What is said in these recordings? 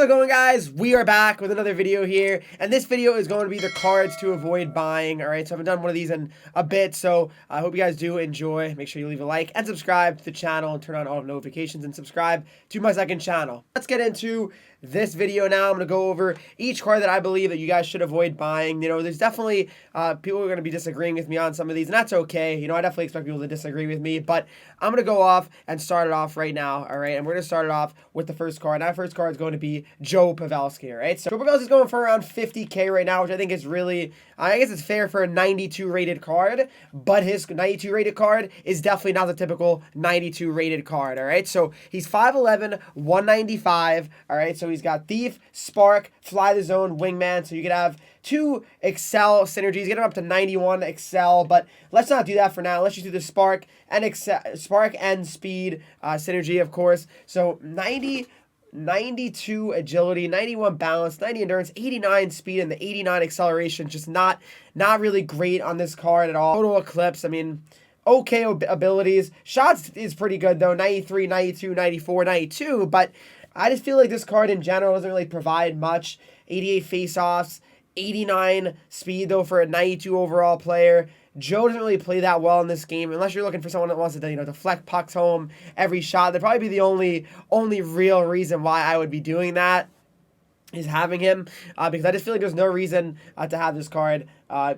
How's it going, guys? We are back with another video here, and this video is going to be the cards to avoid buying. All right, so I haven't done one of these in a bit, so I hope you guys do enjoy. Make sure you leave a like and subscribe to the channel and turn on all notifications and subscribe to my second channel. Let's get into this video now. I'm going to go over each card that I believe that you guys should avoid buying. You know, there's definitely people who are going to be disagreeing with me on some of these, and that's okay. You know, I definitely expect people to disagree with me, but I'm going to go off and start it off right now, all right? And we're going to start it off with the first card. Now, the first card is going to be Joe Pavelski, all right? So Joe Pavelski is going for around 50K right now, which I think is really, I guess it's fair for a 92 rated card, but his 92 rated card is definitely not the typical 92 rated card, all right? So he's 5'11", 195, all right? So he's got Thief, Spark, Fly the Zone, Wingman, so you could have two Excel synergies, get him up to 91 Excel, but let's not do that for now. Let's just do the Spark and Speed synergy, of course. So 92 agility, 91 balance, 90 endurance, 89 speed, and the 89 acceleration. Just not really great on this card at all. Total Eclipse, I mean, okay abilities. Shots is pretty good, though. 93, 92, 94, 92, but I just feel like this card in general doesn't really provide much. 88 face-offs, 89 speed, though, for a 92 overall player. Joe doesn't really play that well in this game, unless you're looking for someone that wants to, you know, deflect pucks home every shot. That'd probably be the only real reason why I would be doing that, is having him, because I just feel like there's no reason to have this card,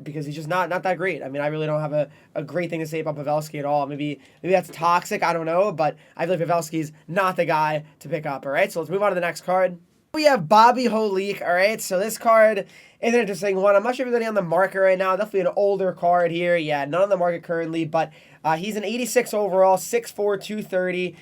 because he's just not that great. I mean, I really don't have a great thing to say about Pavelski at all. Maybe that's toxic, I don't know, but I feel like Pavelski's not the guy to pick up, all right? So let's move on to the next card. We have Bobby HOLIK, all right? So this card is an interesting one. I'm not sure if there's any on the market right now. Definitely an older card here. Yeah, none on the market currently, but he's an 86 overall, 6'4", 230.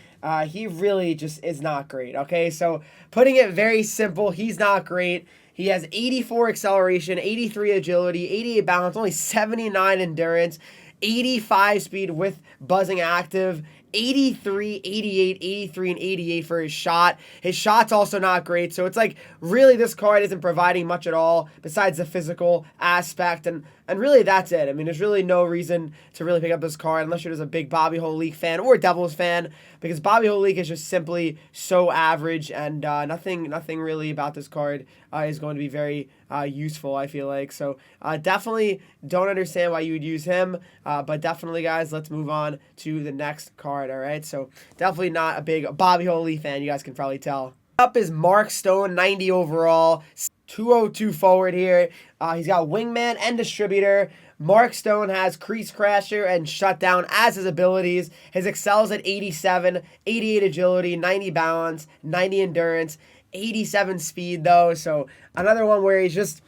He really just is not great, okay? So putting it very simple, he's not great. He has 84 acceleration, 83 agility, 88 balance, only 79 endurance, 85 speed with buzzing active, 83, 88, 83, and 88 for his shot. His shot's also not great, so it's like really this card isn't providing much at all besides the physical aspect, and really that's it. I mean, there's really no reason to really pick up this card unless you're just a big Bobby HOLIK fan or Devils fan, because Bobby HOLIK is just simply so average, and nothing really about this card is going to be very useful, I feel like. So definitely don't understand why you would use him, but definitely, guys, let's move on to the next card, all right? So definitely not a big Bobby HOLIK fan, you guys can probably tell. Up is Mark Stone, 90 overall, 202 forward here. He's got Wingman and Distributor. Mark Stone has Crease Crasher and Shutdown as his abilities. His Excel's at 87, 88 agility, 90 balance, 90 endurance, 87 speed, though. So another one where he's just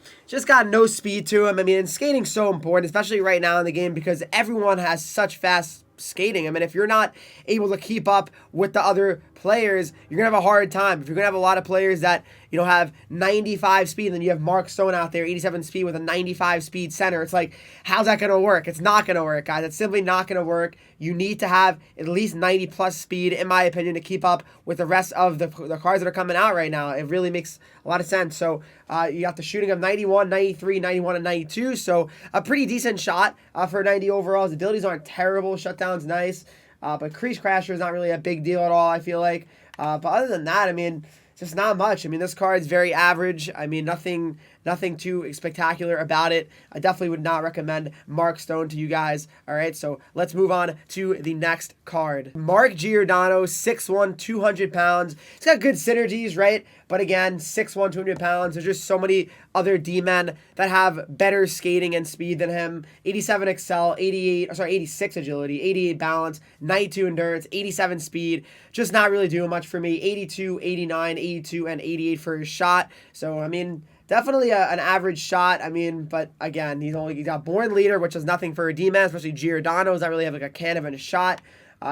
got no speed to him. I mean, and skating's so important, especially right now in the game, because everyone has such fast skating. I mean, if you're not able to keep up with the other players, you're gonna have a hard time. If you're gonna have a lot of players that, you know, have 95 speed, and then you have Mark Stone out there, 87 speed with a 95 speed center, it's like, how's that gonna work? It's not gonna work, guys. It's simply not gonna work. You need to have at least 90 plus speed, in my opinion, to keep up with the rest of the cards that are coming out right now. It really makes a lot of sense. So you got the shooting of 91, 93, 91, and 92. So a pretty decent shot for 90 overall. His abilities aren't terrible. Shutdown's nice. But Crease Crasher is not really a big deal at all, I feel like. But other than that, I mean, just not much. I mean, this card's very average. I mean, nothing too spectacular about it. I definitely would not recommend Mark Stone to you guys. All right, so let's move on to the next card. Mark Giordano, 6'1", 200 pounds. He's got good synergies, right? But again, 6'1", 200 pounds. There's just so many other D-men that have better skating and speed than him. 87 Excel, 86 agility, 88 balance, 92 endurance, 87 speed. Just not really doing much for me. 82, 89, 82, and 88 for his shot. So, I mean, definitely an average shot. I mean, but again, he's got Born Leader, which is nothing for a D-man, especially Giordano does not really have like a cannon and a shot.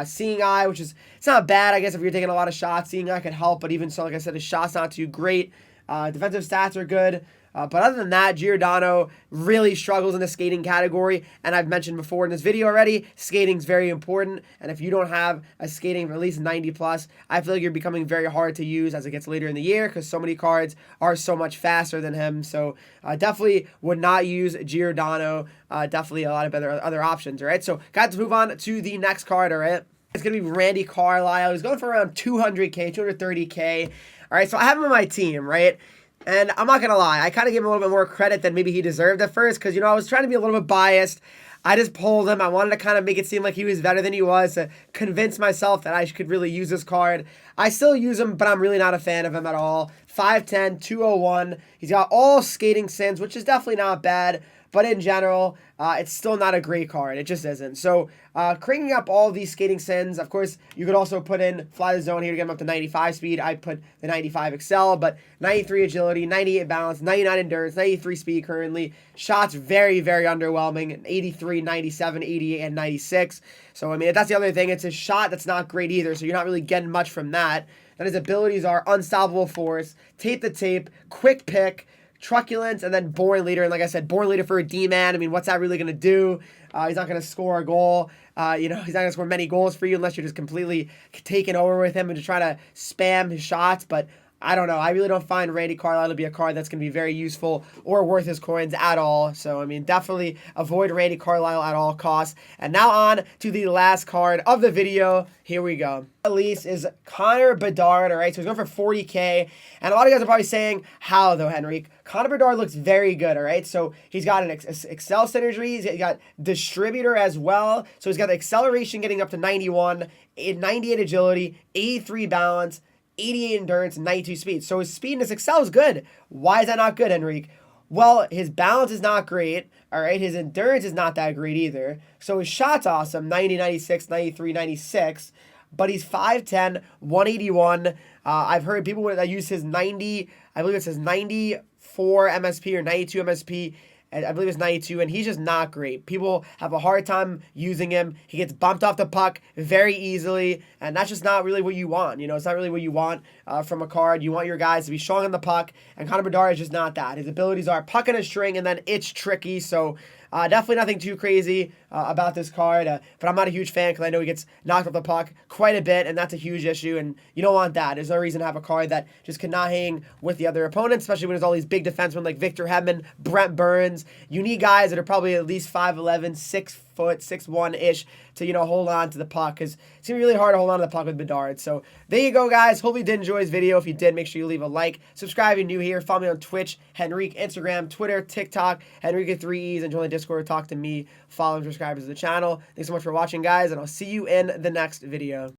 Seeing Eye, which is, it's not bad, I guess, if you're taking a lot of shots. Seeing Eye could help, but even so, like I said, his shot's not too great. Defensive stats are good. But other than that, Giordano really struggles in the skating category. And I've mentioned before in this video already, skating's very important. And if you don't have a skating of at least 90 plus, I feel like you're becoming very hard to use as it gets later in the year, because so many cards are so much faster than him. So definitely would not use Giordano. Definitely a lot of other options, all right? So got to move on to the next card, all right? It's going to be Randy CARLYLE. He's going for around 200K, 230K. All right, so I have him on my team, right? And I'm not going to lie, I kind of gave him a little bit more credit than maybe he deserved at first because, I was trying to be a little bit biased. I just pulled him. I wanted to kind of make it seem like he was better than he was to convince myself that I could really use this card. I still use him, but I'm really not a fan of him at all. 5'10", 201. He's got all skating sins, which is definitely not bad. But in general, it's still not a great card. It just isn't. So cranking up all these skating sins, of course, you could also put in Fly the Zone here to get him up to 95 speed. I put the 95 Excel, but 93 agility, 98 balance, 99 endurance, 93 speed currently. Shots very, very underwhelming. 83, 97, 88, and 96. So, I mean, that's the other thing. It's a shot that's not great either, so you're not really getting much from that. Then his abilities are Unstoppable Force, Tape the Tape, Quick Pick, Truculence, and then Born Leader. And like I said, Born Leader for a D-man. I mean, what's that really going to do? He's not going to score a goal. He's not going to score many goals for you unless you're just completely taking over with him and just try to spam his shots. But I don't know. I really don't find Randy Carlyle to be a card that's going to be very useful or worth his coins at all. So, I mean, definitely avoid Randy Carlyle at all costs. And now on to the last card of the video. Here we go. Release is Connor Bedard, all right? So he's going for 40K. And a lot of you guys are probably saying, how though, Henreek? Connor Bedard looks very good, all right? So he's got an Excel synergy. He's got Distributor as well. So he's got the acceleration getting up to 91, 98 agility, 83 balance, 88 endurance, 92 speed. So his speed and his Excel is good. Why is that not good, Henreek? Well, his balance is not great, all right? His endurance is not that great either. So his shot's awesome, 90, 96, 93, 96. But he's 5'10", 181. I've heard people that use his 90, I believe it says 94 MSP or 92 MSP. I believe it's 92, and he's just not great. People have a hard time using him. He gets bumped off the puck very easily, and that's just not really what you want. It's not really what you want from a card. You want your guys to be strong on the puck, and Connor Bedard is just not that. His abilities are puck and a string, and then it's tricky, so definitely nothing too crazy about this card, but I'm not a huge fan because I know he gets knocked off the puck quite a bit, and that's a huge issue, and you don't want that. There's no reason to have a card that just cannot hang with the other opponents, especially when there's all these big defensemen like Victor Hedman, Brent Burns. You need guys that are probably at least 5'11", 6 foot, 6'1"-ish to, hold on to the puck because it's going to be really hard to hold on to the puck with Bedard. So there you go, guys. Hopefully you did enjoy this video. If you did, make sure you leave a like. Subscribe if you're new here. Follow me on Twitch, Henreek, Instagram, Twitter, TikTok, Henreek with 3 E's, and join the Discord. Talk to me. Follow and subscribe to the channel. Thanks so much for watching, guys, and I'll see you in the next video.